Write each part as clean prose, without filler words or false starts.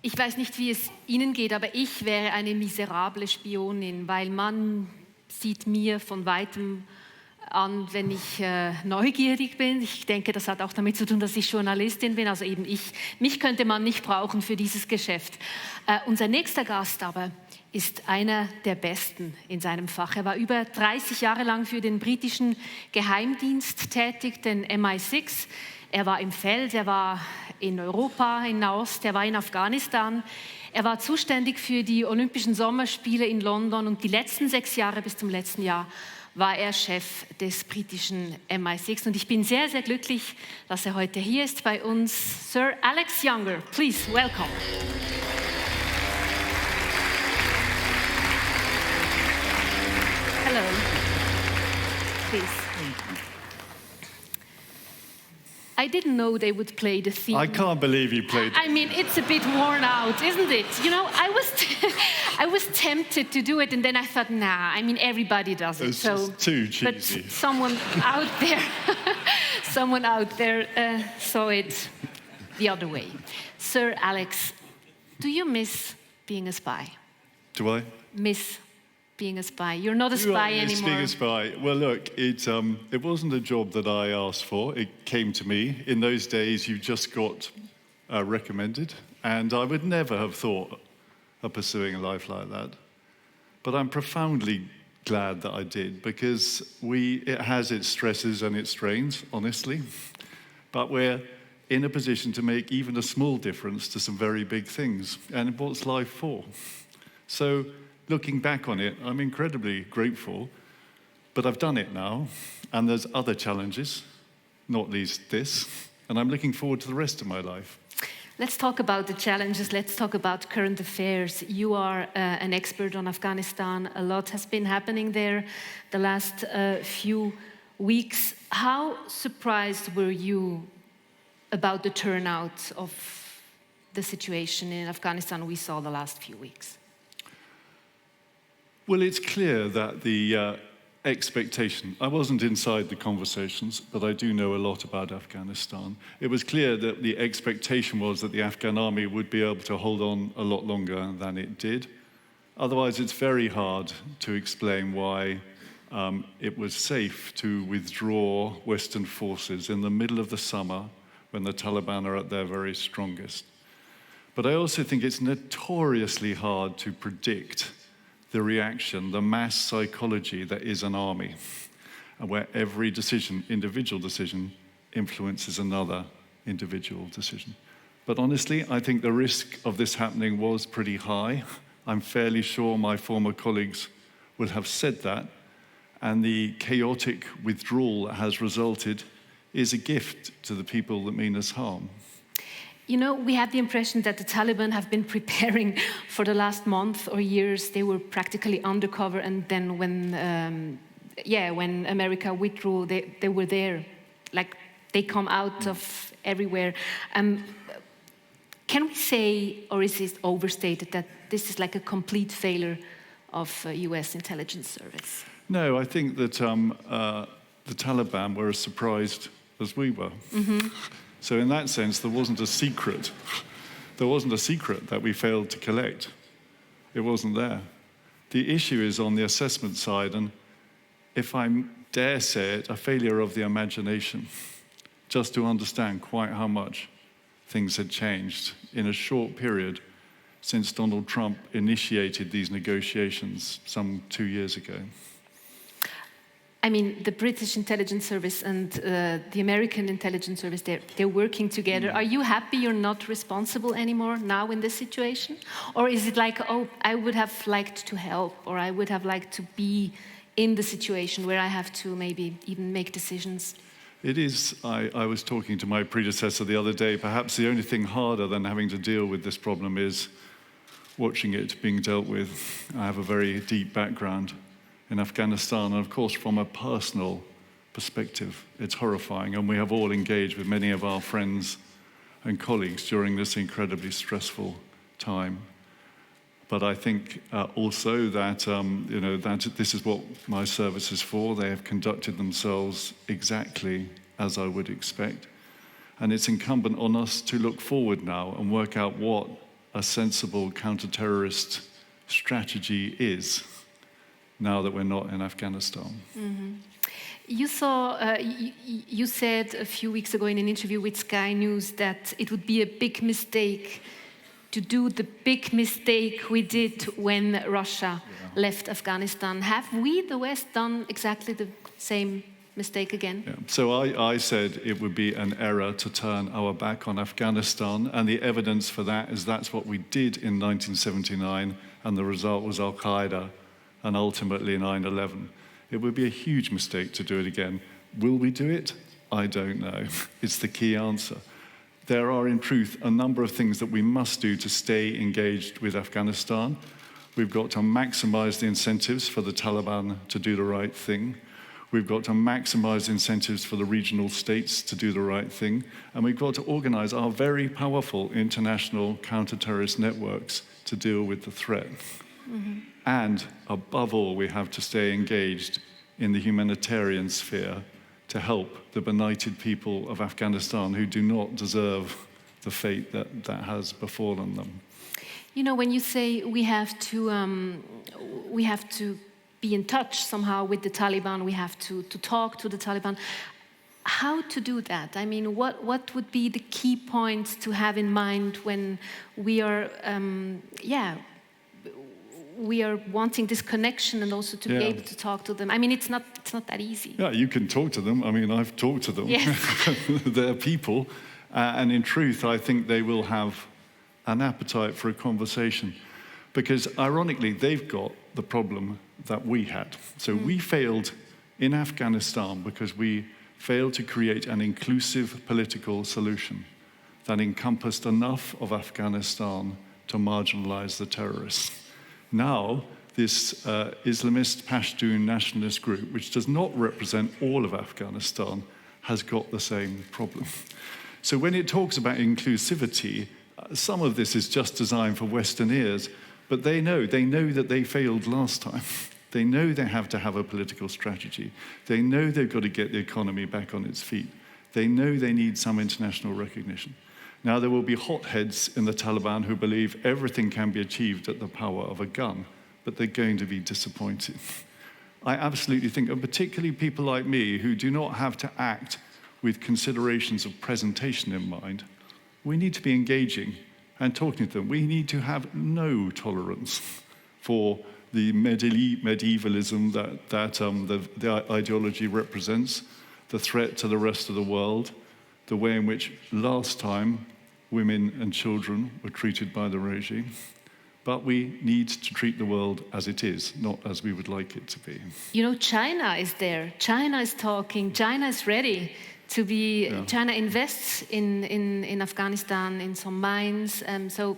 Ich weiß nicht, wie es Ihnen geht, aber ich wäre eine miserable Spionin, weil man sieht mir von weitem an, wenn ich neugierig bin. Ich denke, das hat auch damit zu tun, dass ich Journalistin bin, also eben mich könnte man nicht brauchen für dieses Geschäft. Unser nächster Gast aber ist einer der Besten in seinem Fach. Er war über 30 Jahre lang für den britischen Geheimdienst tätig, den MI6. Er war im Feld, er war in Europa, in Nahost, er war in Afghanistan. Er war zuständig für die Olympischen Sommerspiele in London und die letzten 6 Jahre bis zum letzten Jahr war er Chef des britischen MI6. Und ich bin sehr, sehr glücklich, dass er heute hier ist bei uns. Sir Alex Younger, please, welcome. Hello. Please. I didn't know they would play the theme. I can't believe you played. I mean, it's a bit worn out, isn't it? You know, I was tempted to do it, and then I thought, nah. I mean, everybody does it. It's just too cheesy. But someone out there saw it the other way. Sir Alex, do you miss being a spy? Do I? Miss being a spy. You're not a spy anymore. Being a spy. Well, look, it wasn't a job that I asked for. It came to me. In those days, you just got recommended, and I would never have thought of pursuing a life like that. But I'm profoundly glad that I did, because it has its stresses and its strains, honestly. But we're in a position to make even a small difference to some very big things. And what's life for? So, looking back on it, I'm incredibly grateful, but I've done it now, and there's other challenges, not least this, and I'm looking forward to the rest of my life. Let's talk about the challenges. Let's talk about current affairs. You are an expert on Afghanistan. A lot has been happening there the last few weeks. How surprised were you about the turnout of the situation in Afghanistan we saw the last few weeks? Well, it's clear that the expectation, I wasn't inside the conversations, but I do know a lot about Afghanistan. It was clear that the expectation was that the Afghan army would be able to hold on a lot longer than it did. Otherwise, it's very hard to explain why it was safe to withdraw Western forces in the middle of the summer when the Taliban are at their very strongest. But I also think it's notoriously hard to predict the reaction, the mass psychology that is an army, and where every decision, individual decision, influences another individual decision. But honestly, I think the risk of this happening was pretty high. I'm fairly sure my former colleagues would have said that, and the chaotic withdrawal that has resulted is a gift to the people that mean us harm. You know, we had the impression that the Taliban have been preparing for the last month or years. They were practically undercover, and then when America withdrew, they were there. Like, they come out of everywhere. Can we say, or is it overstated, that this is like a complete failure of US intelligence service? No, I think that the Taliban were as surprised as we were. Mm-hmm. So in that sense, there wasn't a secret. There wasn't a secret that we failed to collect. It wasn't there. The issue is on the assessment side, and if I dare say it, a failure of the imagination, just to understand quite how much things had changed in a short period since Donald Trump initiated these negotiations some 2 years ago. I mean, the British intelligence service and the American intelligence service, they're working together. Are you happy you're not responsible anymore now in this situation? Or is it like, oh, I would have liked to help, or I would have liked to be in the situation where I have to maybe even make decisions? It is. I was talking to my predecessor the other day. Perhaps the only thing harder than having to deal with this problem is watching it being dealt with. I have a very deep background in Afghanistan, and of course from a personal perspective, it's horrifying, and we have all engaged with many of our friends and colleagues during this incredibly stressful time. But I think also that, that this is what my service is for. They have conducted themselves exactly as I would expect. And it's incumbent on us to look forward now and work out what a sensible counter-terrorist strategy is, now that we're not in Afghanistan. You you said a few weeks ago in an interview with Sky News that it would be a big mistake to do the big mistake we did when Russia left Afghanistan. Have we, the West, done exactly the same mistake again? Yeah. So I said it would be an error to turn our back on Afghanistan, and the evidence for that is that's what we did in 1979, and the result was Al-Qaeda and ultimately 9/11. It would be a huge mistake to do it again. Will we do it? I don't know. It's the key answer. There are, in truth, a number of things that we must do to stay engaged with Afghanistan. We've got to maximize the incentives for the Taliban to do the right thing. We've got to maximize incentives for the regional states to do the right thing. And we've got to organize our very powerful international counter-terrorist networks to deal with the threat. And above all, we have to stay engaged in the humanitarian sphere to help the benighted people of Afghanistan who do not deserve the fate that has befallen them. You know, when you say we have to be in touch somehow with the Taliban, we have to talk to the Taliban, how to do that? I mean, what would be the key points to have in mind when we are, we are wanting this connection and also to be able to talk to them? I mean, it's not that easy. Yeah, you can talk to them. I mean, I've talked to them. Yes. They're people. And in truth, I think they will have an appetite for a conversation. Because ironically, they've got the problem that we had. So we failed in Afghanistan because we failed to create an inclusive political solution that encompassed enough of Afghanistan to marginalize the terrorists. Now, this Islamist Pashtun nationalist group, which does not represent all of Afghanistan, has got the same problem. So when it talks about inclusivity, some of this is just designed for Western ears, but they know that they failed last time. They know they have to have a political strategy. They know they've got to get the economy back on its feet. They know they need some international recognition. Now, there will be hotheads in the Taliban who believe everything can be achieved at the power of a gun, but they're going to be disappointed. I absolutely think, and particularly people like me who do not have to act with considerations of presentation in mind, we need to be engaging and talking to them. We need to have no tolerance for the medievalism that the ideology represents, the threat to the rest of the world, the way in which last time women and children were treated by the regime. But we need to treat the world as it is, not as we would like it to be. You know, China is there. China is talking. China is ready to be. Yeah. China invests in Afghanistan, in some mines. So,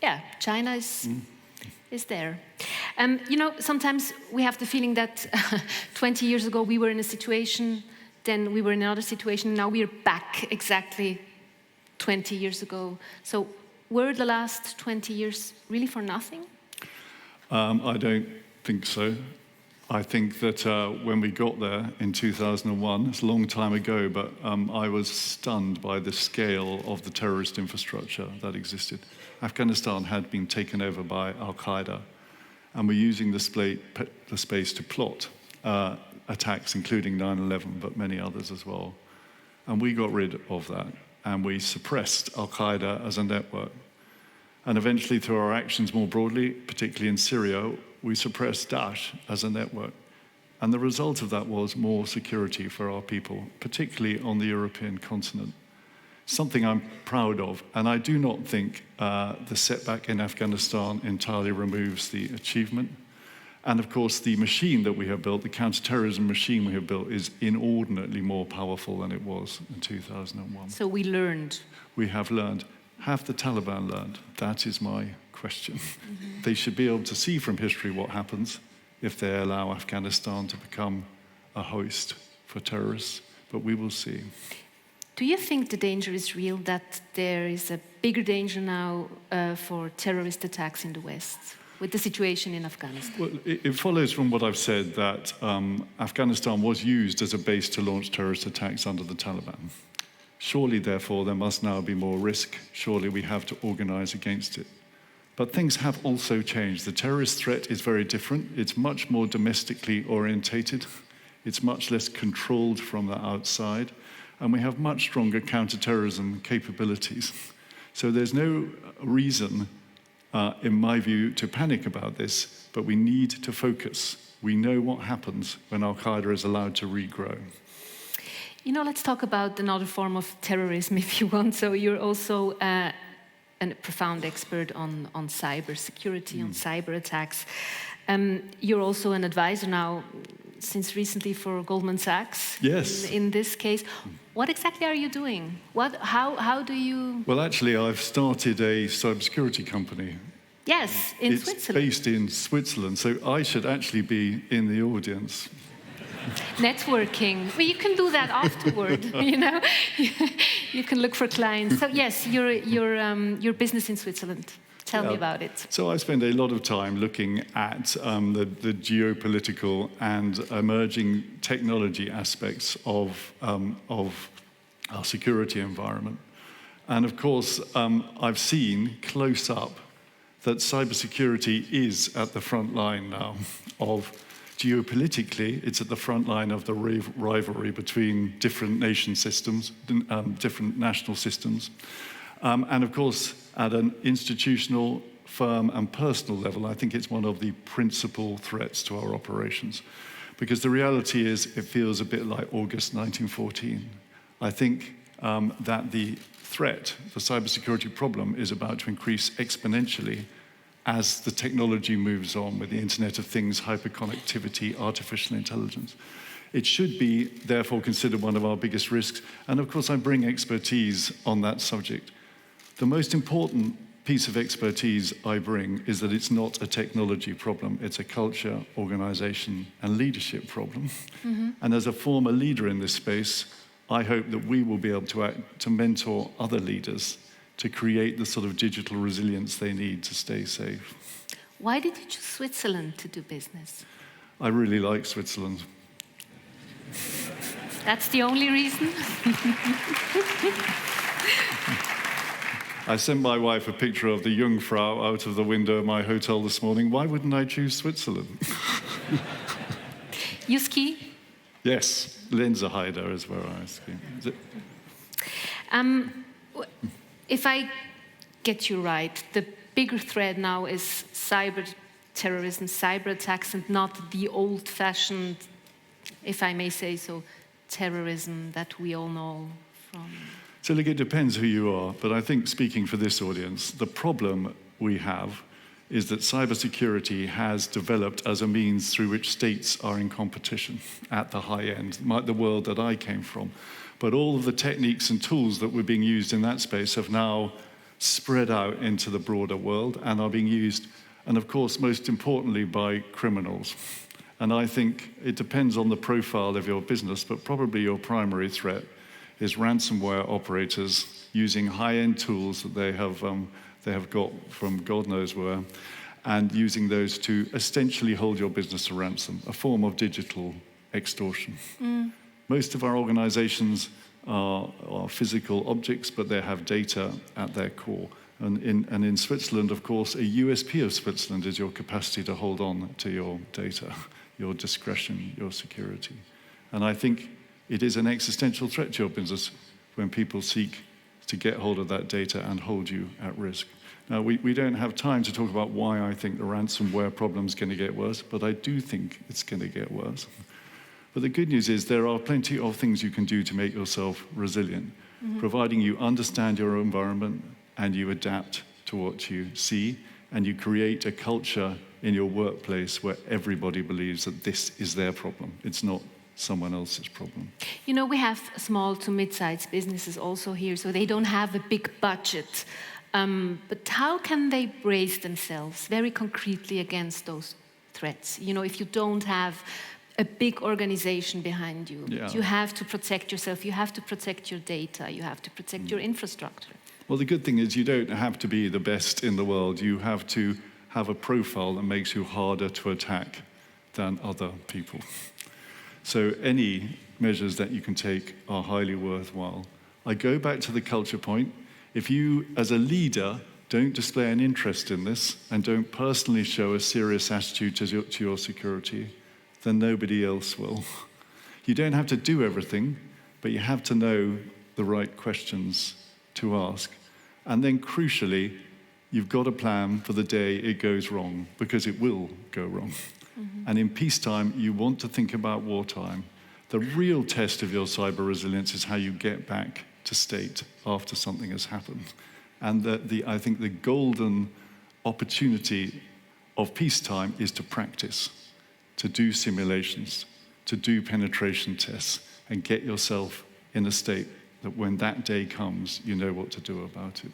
yeah, China is there. You know, sometimes we have the feeling that 20 years ago we were in a situation, then we were in another situation, now we are back exactly 20 years ago. So were the last 20 years really for nothing? I don't think so. I think that when we got there in 2001, it's a long time ago, but I was stunned by the scale of the terrorist infrastructure that existed. Afghanistan had been taken over by Al-Qaeda, and we're using the space to plot attacks, including 9/11, but many others as well. And we got rid of that, and we suppressed Al-Qaeda as a network. And eventually, through our actions more broadly, particularly in Syria, we suppressed Daesh as a network. And the result of that was more security for our people, particularly on the European continent. Something I'm proud of, and I do not think the setback in Afghanistan entirely removes the achievement. And of course, the machine that we have built, the counterterrorism machine we have built, is inordinately more powerful than it was in 2001. So we learned. We have learned. Have the Taliban learned? That is my question. Mm-hmm. They should be able to see from history what happens if they allow Afghanistan to become a host for terrorists, but we will see. Do you think the danger is real, that there is a bigger danger now for terrorist attacks in the West with the situation in Afghanistan? Well, it follows from what I've said that Afghanistan was used as a base to launch terrorist attacks under the Taliban. Surely, therefore, there must now be more risk. Surely we have to organize against it. But things have also changed. The terrorist threat is very different. It's much more domestically orientated. It's much less controlled from the outside. And we have much stronger counterterrorism capabilities. So there's no reason, in my view, to panic about this, but we need to focus. We know what happens when Al-Qaeda is allowed to regrow. You know, let's talk about another form of terrorism, if you want. So you're also a profound expert on cybersecurity, on cyber attacks. You're also an advisor now, since recently, for Goldman Sachs. Yes. In this case, what exactly are you doing? How do you? Well, actually, I've started a cybersecurity company. Yes, in It's Switzerland. based in Switzerland, so I should actually be in the audience. Networking. Well, you can do that afterward. You know, you can look for clients. So yes, your business in Switzerland. Tell me about it. So I spend a lot of time looking at the geopolitical and emerging technology aspects of our security environment. And of course, I've seen close up that cybersecurity is at the front line now of geopolitically, it's at the front line of the rivalry between different nation systems, different national systems. And of course, at an institutional, firm, and personal level, I think it's one of the principal threats to our operations. Because the reality is, it feels a bit like August 1914. I think that the threat, the cybersecurity problem, is about to increase exponentially as the technology moves on with the Internet of Things, hyperconnectivity, artificial intelligence. It should be, therefore, considered one of our biggest risks. And of course, I bring expertise on that subject. The most important piece of expertise I bring is that it's not a technology problem, it's a culture, organization, and leadership problem. Mm-hmm. And as a former leader in this space, I hope that we will be able to mentor other leaders to create the sort of digital resilience they need to stay safe. Why did you choose Switzerland to do business? I really like Switzerland. That's the only reason? I sent my wife a picture of the Jungfrau out of the window of my hotel this morning. Why wouldn't I choose Switzerland? You ski? Yes, Lenzerheide is where I ski. If I get you right, the bigger threat now is cyber terrorism, cyber attacks, and not the old-fashioned, if I may say so, terrorism that we all know from. So look, it depends who you are, but I think speaking for this audience, the problem we have is that cybersecurity has developed as a means through which states are in competition at the high end, like the world that I came from. But all of the techniques and tools that were being used in that space have now spread out into the broader world and are being used, and of course, most importantly, by criminals. And I think it depends on the profile of your business, but probably your primary threat is ransomware operators using high-end tools that they have got from God knows where, and using those to essentially hold your business to ransom, a form of digital extortion. Mm. Most of our organizations are physical objects, but they have data at their core. And in Switzerland, of course, a USP of Switzerland is your capacity to hold on to your data, your discretion, your security. And I think it is an existential threat to your business when people seek to get hold of that data and hold you at risk. Now, we don't have time to talk about why I think the ransomware problem is going to get worse, but I do think it's going to get worse. But the good news is there are plenty of things you can do to make yourself resilient, providing you understand your environment and you adapt to what you see, and you create a culture in your workplace where everybody believes that this is their problem. It's not someone else's problem. You know, we have small to mid-sized businesses also here, so they don't have a big budget. But how can they brace themselves very concretely against those threats? You know, if you don't have a big organization behind you, you have to protect yourself, you have to protect your data, you have to protect your infrastructure. Well, the good thing is you don't have to be the best in the world. You have to have a profile that makes you harder to attack than other people. So any measures that you can take are highly worthwhile. I go back to the culture point. If you, as a leader, don't display an interest in this and don't personally show a serious attitude to your security, then nobody else will. You don't have to do everything, but you have to know the right questions to ask. And then crucially, you've got a plan for the day it goes wrong, because it will go wrong. And in peacetime, you want to think about wartime. The real test of your cyber resilience is how you get back to state after something has happened. And I think the golden opportunity of peacetime is to practice, to do simulations, to do penetration tests, and get yourself in a state that when that day comes, you know what to do about it.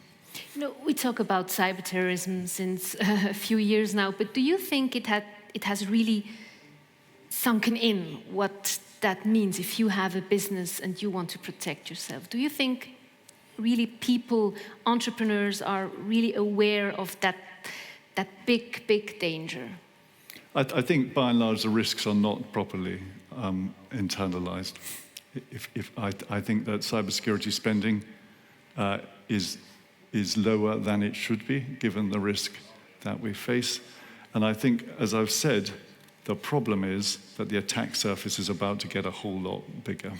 You know, we talk about cyber terrorism since a few years now, but do you think it has really sunken in what that means if you have a business and you want to protect yourself? Do you think really people, entrepreneurs, are really aware of that big danger? I think by and large the risks are not properly internalized. I think that cybersecurity spending is lower than it should be, given the risk that we face. And I think, as I've said, the problem is that the attack surface is about to get a whole lot bigger.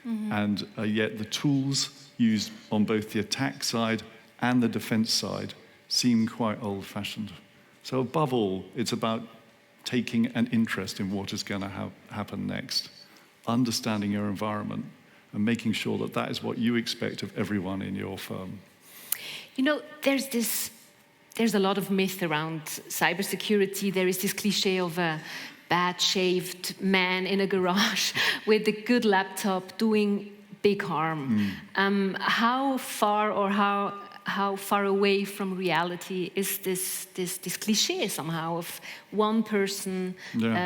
And yet the tools used on both the attack side and the defense side seem quite old-fashioned. So above all, it's about taking an interest in what is going to happen next, understanding your environment, and making sure that that is what you expect of everyone in your firm. You know, there's a lot of myth around cybersecurity. There is this cliche of a bad-shaved man in a garage with a good laptop doing big harm. How far or how far away from reality is this cliche somehow of one person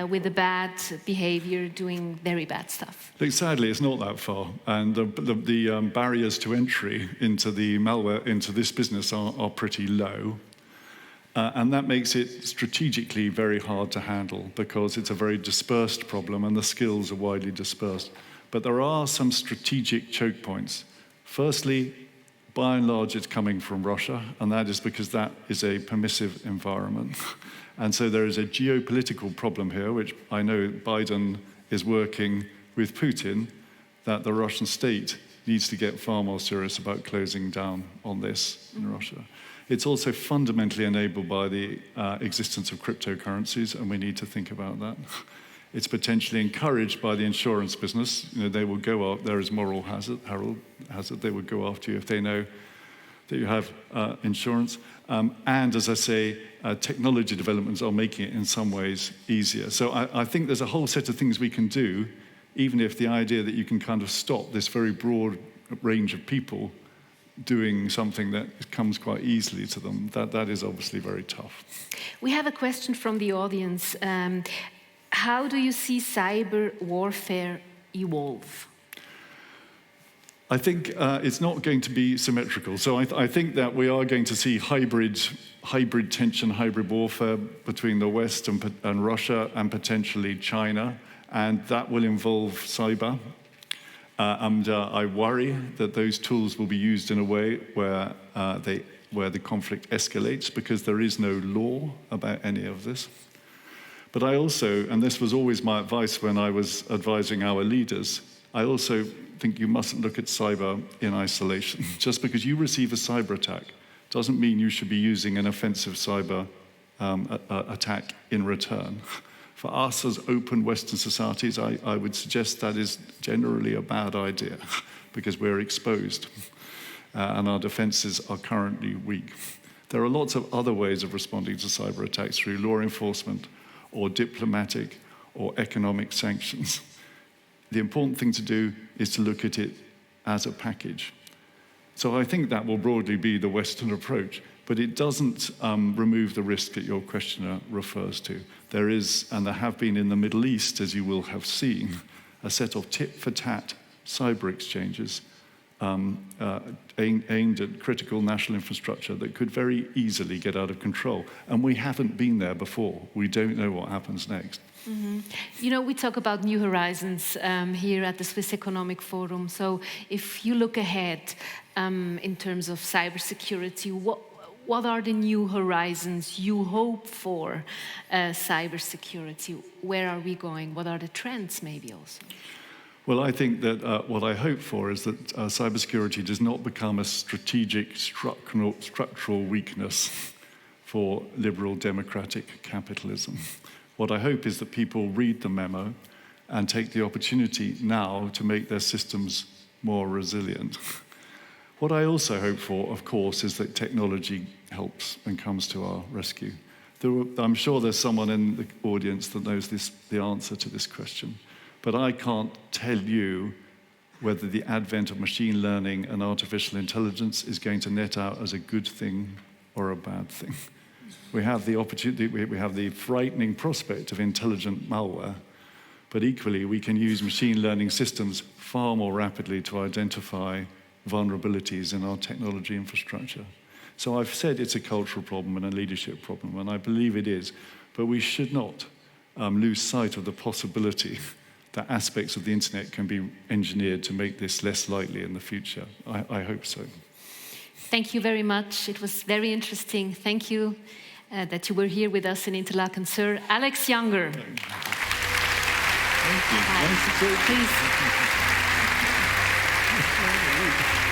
with a bad behavior doing very bad stuff? Look, sadly, it's not that far, and the barriers to entry into the malware, into this business are pretty low. And that makes it strategically very hard to handle because it's a very dispersed problem and the skills are widely dispersed. But there are some strategic choke points. Firstly, by and large, it's coming from Russia, and that is because that is a permissive environment. And so there is a geopolitical problem here, which I know Biden is working with Putin, that the Russian state needs to get far more serious about closing down on this in Russia. It's also fundamentally enabled by the existence of cryptocurrencies, and we need to think about that. It's potentially encouraged by the insurance business. You know, they will go out, there is moral hazard, they would go after you if they know that you have insurance. And as I say, technology developments are making it in some ways easier. So I think there's a whole set of things we can do, even if the idea that you can kind of stop this very broad range of people doing something that comes quite easily to them, that is obviously very tough. We have a question from the audience. How do you see cyber warfare evolve? I think it's not going to be symmetrical. So I think that we are going to see hybrid tension, hybrid warfare between the West and Russia and potentially China, and that will involve cyber. And I worry that those tools will be used in a way where the conflict escalates because there is no law about any of this. But I also, and this was always my advice when I was advising our leaders, I also think you mustn't look at cyber in isolation. Just because you receive a cyber attack doesn't mean you should be using an offensive cyber attack in return. For us as open Western societies, I would suggest that is generally a bad idea because we're exposed and our defenses are currently weak. There are lots of other ways of responding to cyber attacks through law enforcement or diplomatic or economic sanctions. The important thing to do is to look at it as a package. So I think that will broadly be the Western approach, but it doesn't remove the risk that your questioner refers to. There is, and there have been in the Middle East, as you will have seen, a set of tit-for-tat cyber exchanges aimed at critical national infrastructure that could very easily get out of control. And we haven't been there before. We don't know what happens next. Mm-hmm. You know, we talk about new horizons here at the Swiss Economic Forum. So if you look ahead in terms of cybersecurity, what are the new horizons you hope for cybersecurity? Where are we going? What are the trends maybe also? Well, I think that what I hope for is that cybersecurity does not become a strategic structural weakness for liberal democratic capitalism. What I hope is that people read the memo and take the opportunity now to make their systems more resilient. What I also hope for, of course, is that technology helps and comes to our rescue. I'm sure there's someone in the audience that knows the answer to this question, but I can't tell you whether the advent of machine learning and artificial intelligence is going to net out as a good thing or a bad thing. We have the opportunity, we have the frightening prospect of intelligent malware, but equally we can use machine learning systems far more rapidly to identify vulnerabilities in our technology infrastructure. So I've said it's a cultural problem and a leadership problem, and I believe it is, but we should not lose sight of the possibility that aspects of the internet can be engineered to make this less likely in the future. I hope so. Thank you very much. It was very interesting. Thank you that you were here with us in Interlaken. Sir Alex Younger. Thank you. Hi. Nice to talk to you. Please.